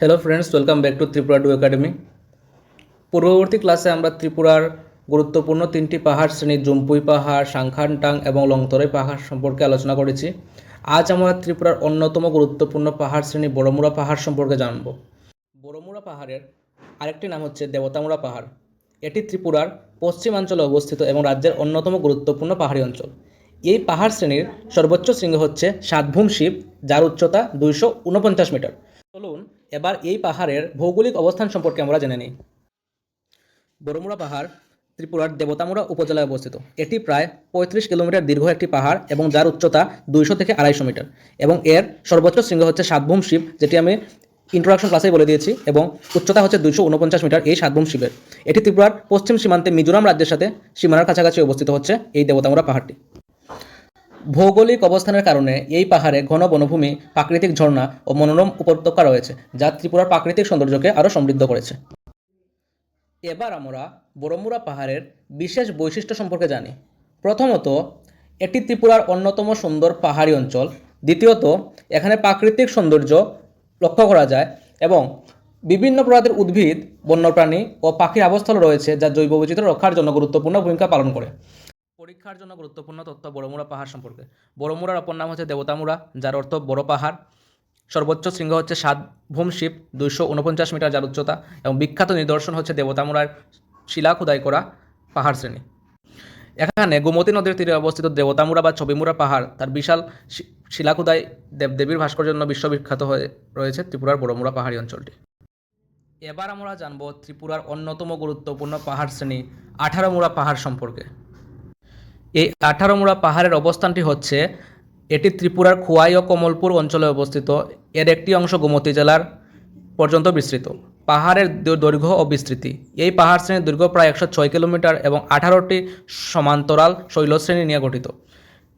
Hello friends, welcome back to Tripura do academy. পূর্ববর্তী ক্লাসে আমরা ত্রিপুরার গুরুত্বপূর্ণ তিনটি পাহাড় শ্রেণী জম্পুই পাহাড়, সাংখানটাং এবং লংতরাই পাহাড় সম্পর্কে আলোচনা করেছি। আজ আমরা ত্রিপুরার অন্যতম গুরুত্বপূর্ণ পাহাড় শ্রেণী বড়মুড়া পাহাড় সম্পর্কে জানব। বড়মুড়া পাহাড়ের আরেকটি নাম হচ্ছে দেবতামুড়া পাহাড়। এটি ত্রিপুরার পশ্চিমাঞ্চলে অবস্থিত এবং রাজ্যের অন্যতম গুরুত্বপূর্ণ পাহাড়ি অঞ্চল। এই পাহাড় শ্রেণীর সর্বোচ্চ শৃঙ্গ হচ্ছে সাতভূম শিব, যার উচ্চতা 249 মিটার। চলুন এবার এই পাহাড়ের ভৌগোলিক অবস্থান সম্পর্কে আমরা জেনে নিই। বড়মুড়া পাহাড় ত্রিপুরার দেবতামুড়া উপজেলায় অবস্থিত। এটি প্রায় 35 কিলোমিটার দীর্ঘ একটি পাহাড় এবং যার উচ্চতা 200 থেকে 250 মিটার এবং এর সর্বোচ্চ শৃঙ্গ হচ্ছে সাতভূম শিব, যেটি আমি ইন্ট্রোডাকশন ক্লাসেই বলে দিয়েছি, এবং উচ্চতা হচ্ছে 249 মিটার এই সাতভূম শিবের। এটি ত্রিপুরার পশ্চিম সীমান্তে মিজোরাম রাজ্যের সাথে সীমানার কাছাকাছি অবস্থিত হচ্ছে এই দেবতামুড়া পাহাড়টি। ভৌগোলিক অবস্থানের কারণে এই পাহাড়ে ঘন বনভূমি, প্রাকৃতিক ঝর্ণা ও মনোরম উপত্যকা রয়েছে, যা ত্রিপুরার প্রাকৃতিক সৌন্দর্যকে আরও সমৃদ্ধ করেছে। এবার আমরা বড়মুড়া পাহাড়ের বিশেষ বৈশিষ্ট্য সম্পর্কে জানি। প্রথমত, এটি ত্রিপুরার অন্যতম সুন্দর পাহাড়ি অঞ্চল। দ্বিতীয়ত, এখানে প্রাকৃতিক সৌন্দর্য লক্ষ্য করা যায় এবং বিভিন্ন প্রজাতির উদ্ভিদ, বন্যপ্রাণী ও পাখির আবাসস্থল রয়েছে, যা জৈব বৈচিত্র্য রক্ষার জন্য গুরুত্বপূর্ণ ভূমিকা পালন করে। পরীক্ষার জন্য গুরুত্বপূর্ণ তথ্য বড়মুড়া পাহাড় সম্পর্কে। বড়মুড়ার অপর নাম হচ্ছে দেবতামুড়া, যার অর্থ বড় পাহাড়। সর্বোচ্চ শৃঙ্গ হচ্ছে সাতভূম শিব, 249 মিটার যার উচ্চতা, এবং বিখ্যাত নিদর্শন হচ্ছে দেবতামুড়ার শিলা খোদাই করা পাহাড় শ্রেণী। এখানে গোমতী নদীর তীরে অবস্থিত দেবতামুড়া বা ছবিমুড়া পাহাড় তার বিশাল শিলাখুদাই দেবদেবীর ভাস্কর্যের জন্য বিশ্ববিখ্যাত হয়ে রয়েছে ত্রিপুরার বড়মুড়া পাহাড়ি অঞ্চলটি। এবার আমরা জানব ত্রিপুরার অন্যতম গুরুত্বপূর্ণ পাহাড় শ্রেণী 18মুড়া পাহাড় সম্পর্কে। এই 18মুড়া পাহাড়ের অবস্থানটি হচ্ছে, এটি ত্রিপুরার খোয়াই ও কমলপুর অঞ্চলে অবস্থিত। এর একটি অংশ গোমতী জেলার পর্যন্ত বিস্তৃত। পাহাড়ের দৈর্ঘ্য ও বিস্তৃতি। এই পাহাড় শ্রেণীর দৈর্ঘ্য প্রায় 106 কিলোমিটার এবং 18টি সমান্তরাল শৈলশ্রেণী নিয়ে গঠিত।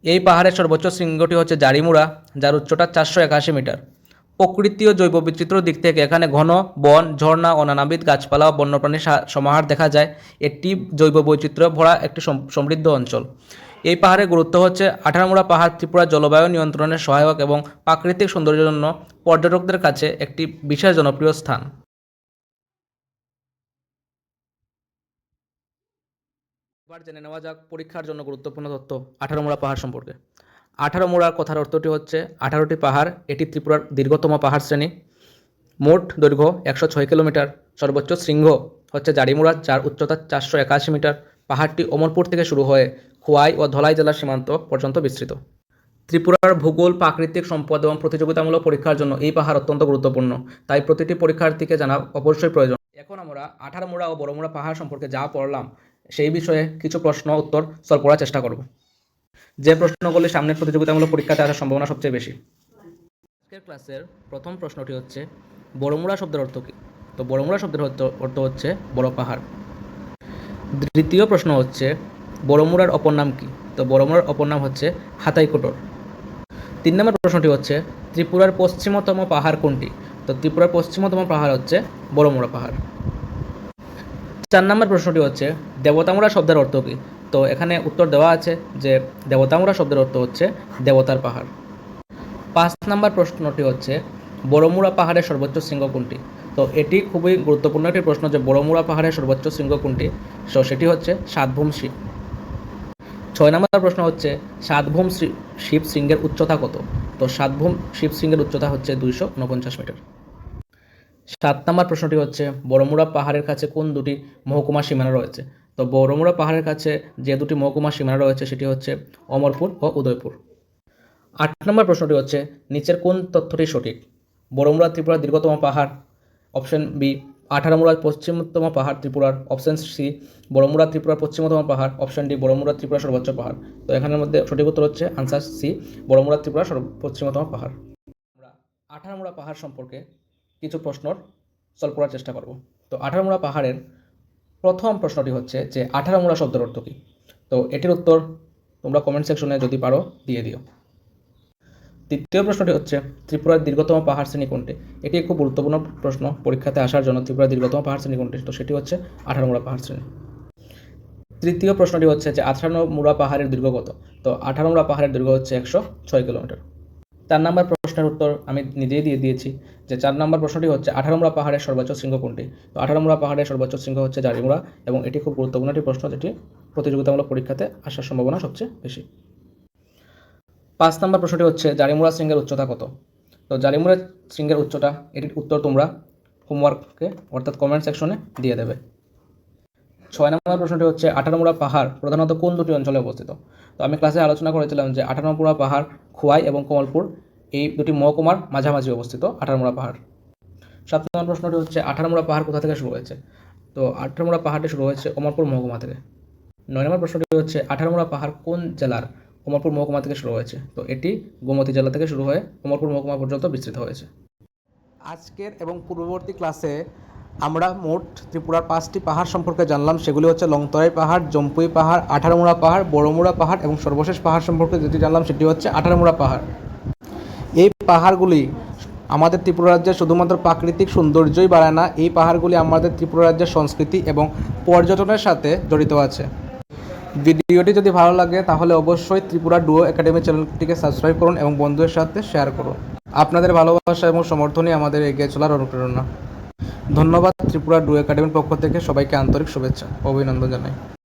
এই পাহাড়ের সর্বোচ্চ শৃঙ্গটি হচ্ছে জারিমুড়া, যার উচ্চতা 481 মিটার। প্রকৃতি ও জৈব বৈচিত্র্যের দিক থেকে এখানে ঘন বন, ঝর্ণা ও নানাবিধ গাছপালা ও বন্যপ্রাণীর সমাহার দেখা যায়। এটি জৈব বৈচিত্র্য ভরা একটি সমৃদ্ধ অঞ্চল। এই পাহাড়ের গুরুত্ব হচ্ছে, 18মুড়া পাহাড় ত্রিপুরার জলবায়ু নিয়ন্ত্রণে সহায়ক এবং প্রাকৃতিক সৌন্দর্যের জন্য পর্যটকদের কাছে একটি বিশেষ জনপ্রিয় স্থান। এবার জেনে নেওয়া যাক পরীক্ষার জন্য গুরুত্বপূর্ণ তথ্য 18মুড়া পাহাড় সম্পর্কে। 18মুড়ার কথার অর্থটি হচ্ছে 18টি পাহাড়। এটি ত্রিপুরার দীর্ঘতম পাহাড় শ্রেণী। মোট দৈর্ঘ্য 106 কিলোমিটার। সর্বোচ্চ শৃঙ্গ হচ্ছে জারিমুড়া, যার উচ্চতা 481 মিটার। পাহাড়টি অমরপুর থেকে শুরু হয়ে খোয়াই ও ধলাই জেলার সীমান্ত পর্যন্ত বিস্তৃত। ত্রিপুরার ভূগোল, প্রাকৃতিক সম্পদ এবং প্রতিযোগিতামূলক পরীক্ষার জন্য এই পাহাড় অত্যন্ত গুরুত্বপূর্ণ, তাই প্রতিটি পরীক্ষার্থীকে জানা অবশ্যই প্রয়োজন। এখন আমরা 18মুড়া ও বড়মুড়া পাহাড় সম্পর্কে যা পড়লাম, সেই বিষয়ে কিছু প্রশ্ন উত্তর সলভ করার চেষ্টা করব, যে প্রশ্নগুলি সামনের প্রতিযোগিতামূলক পরীক্ষাতে আসার সম্ভাবনা সবচেয়ে বেশি। আজকের ক্লাসের প্রথম প্রশ্নটি হচ্ছে, বড়মুড়া শব্দের অর্থ কী? তো বড়মুড়া শব্দের অর্থ হচ্ছে বড় পাহাড়। দ্বিতীয় প্রশ্ন হচ্ছে, বড়মুড়ার অপর নাম কী? তো বড়মুড়ার অপর নাম হচ্ছে হাতাইকোটর। 3 নম্বর প্রশ্নটি হচ্ছে, ত্রিপুরার পশ্চিমতম পাহাড় কোনটি? তো ত্রিপুরার পশ্চিমতম পাহাড় হচ্ছে বড়মুড়া পাহাড়। 4 নম্বর প্রশ্নটি হচ্ছে, দেবতামুড়া শব্দের অর্থ কী? তো এখানে উত্তর দেওয়া আছে যে দেবতামুড়া শব্দের অর্থ হচ্ছে দেবতার পাহাড়। 5 নম্বর প্রশ্নটি হচ্ছে, বড়মুড়া পাহাড়ের সর্বোচ্চ শৃঙ্গ কোনটি? তো এটি খুবই গুরুত্বপূর্ণ একটি প্রশ্ন যে বড়মুড়া পাহাড়ের সর্বোচ্চ শৃঙ্গ কোনটি? তো সেটি হচ্ছে সাতভূম শিব। 6 নম্বর প্রশ্ন হচ্ছে, সাতভূম শিব শৃঙ্গের উচ্চতা কত? তো সাতভূম শিব শৃঙ্গের উচ্চতা হচ্ছে 249 মিটার। 7 নম্বর প্রশ্নটি হচ্ছে, বড়মুড়া পাহাড়ের কাছে কোন দুটি মহকুমা সীমানা রয়েছে? তো বড়মুড়া পাহাড়ের কাছে যে দুটি মহকুমা সীমানা রয়েছে সেটি হচ্ছে অমরপুর ও উদয়পুর। 8 নম্বর প্রশ্নটি হচ্ছে, নিচের কোন তথ্যটি সঠিক? বড়মুড়া ত্রিপুরার দীর্ঘতম পাহাড়, অপশন বি। 18মুড়া পশ্চিমতম পাহাড় ত্রিপুরার, অপশন সি। বড়মুড়া ত্রিপুরার পশ্চিমতম পাহাড়, অপশন ডি। বড়মুড়া ত্রিপুরার সর্বোচ্চ পাহাড়। তো এখানের মধ্যে সঠিক উত্তর হচ্ছে আনসার সি, বড়মুড়া ত্রিপুরার পশ্চিমতম পাহাড়। আমরা 18মুড়া পাহাড় সম্পর্কে কিছু প্রশ্ন সলভ করার চেষ্টা করব। তো 18মুড়া পাহাড়ের প্রথম প্রশ্নটি হচ্ছে যে 18মুড়া শব্দের অর্থ কী? তো এটির উত্তর তোমরা কমেন্ট সেকশনে যদি পারো দিয়ে দিও। তৃতীয় প্রশ্নটি হচ্ছে, ত্রিপুরার দীর্ঘতম পাহাড় শ্রেণী কোনটি? এটি খুব গুরুত্বপূর্ণ প্রশ্ন পরীক্ষাতে আসার জন্য। ত্রিপুরার দীর্ঘতম পাহাড় শ্রেণী কোনটি? তো সেটি হচ্ছে 18মুড়া পাহাড় শ্রেণী। তৃতীয় প্রশ্নটি হচ্ছে যে 18মুড়া পাহাড়ের দৈর্ঘ্য কত? তো 18মুড়া পাহাড়ের দৈর্ঘ্য হচ্ছে 106 কিলোমিটার। 4 নম্বর প্রশ্নের উত্তর আমি নিজেই দিয়ে দিয়েছি, যে 4 নম্বর প্রশ্নটি হচ্ছে 18মুড়া পাহাড়ের সর্বোচ্চ শৃঙ্গ কোনটি? তো 18মুড়া পাহাড়ের সর্বোচ্চ শৃঙ্গ হচ্ছে জারিমুড়া, এবং এটি খুব গুরুত্বপূর্ণ একটি প্রশ্ন, যেটি প্রতিযোগিতামূলক পরীক্ষাতে আসার সম্ভাবনা সবচেয়ে বেশি। 5 নম্বর প্রশ্নটি হচ্ছে জারিমুড়া শৃঙ্গের উচ্চতা কত? তো জারিমুড়া শৃঙ্গের উচ্চতা, এটির উত্তর তোমরা হোমওয়ার্কে অর্থাৎ কমেন্ট সেকশনে দিয়ে দেবে। 6 নম্বর প্রশ্নটি হচ্ছে 18মুড়া পাহাড় প্রধানত কোন দুটি অঞ্চলে অবস্থিত? তো আমি ক্লাসে আলোচনা করেছিলাম যে 18মুড়া পাহাড় খোয়াই এবং কমলপুর এই দুটি মহকুমার মাঝামাঝি অবস্থিত 18মুড়া পাহাড়। 7 নম্বর প্রশ্নটি হচ্ছে 18মুড়া পাহাড় কোথা থেকে শুরু হয়েছে? তো 18মুড়া পাহাড়টি শুরু হয়েছে কমলপুর মহকুমা থেকে। 9 নম্বর প্রশ্নটি হচ্ছে 18মুড়া পাহাড় কোন জেলার কমলপুর মহকুমা থেকে শুরু হয়েছে? তো এটি গোমতী জেলা থেকে শুরু হয়ে কমলপুর মহকুমা পর্যন্ত বিস্তৃত হয়েছে। আজকের এবং পূর্ববর্তী ক্লাসে আমরা মোট ত্রিপুরার 5টি পাহাড় সম্পর্কে জানলাম। সেগুলি হচ্ছে লংতরাই পাহাড়, জম্পুই পাহাড়, 18মুড়া পাহাড়, বড়মুড়া পাহাড়, এবং সর্বশেষ পাহাড় সম্পর্কে যেটি জানলাম সেটি হচ্ছে 18মুড়া পাহাড়। এই পাহাড়গুলি আমাদের ত্রিপুরা রাজ্যের শুধুমাত্র প্রাকৃতিক সৌন্দর্যই বাড়ায় না, এই পাহাড়গুলি আমাদের ত্রিপুরা রাজ্যের সংস্কৃতি এবং পর্যটনের সাথে জড়িত আছে। ভিডিওটি যদি ভালো লাগে তাহলে অবশ্যই ত্রিপুরা ডুও একাডেমি চ্যানেলটিকে সাবস্ক্রাইব করুন এবং বন্ধুদের সাথে শেয়ার করুন। আপনাদের ভালোবাসা এবং সমর্থনই আমাদের এগিয়ে চলার অনুপ্রেরণা। ধন্যবাদ। ত্রিপুরা ডুও একাডেমির পক্ষ থেকে সবাইকে আন্তরিক শুভেচ্ছা ও অভিনন্দন জানাই।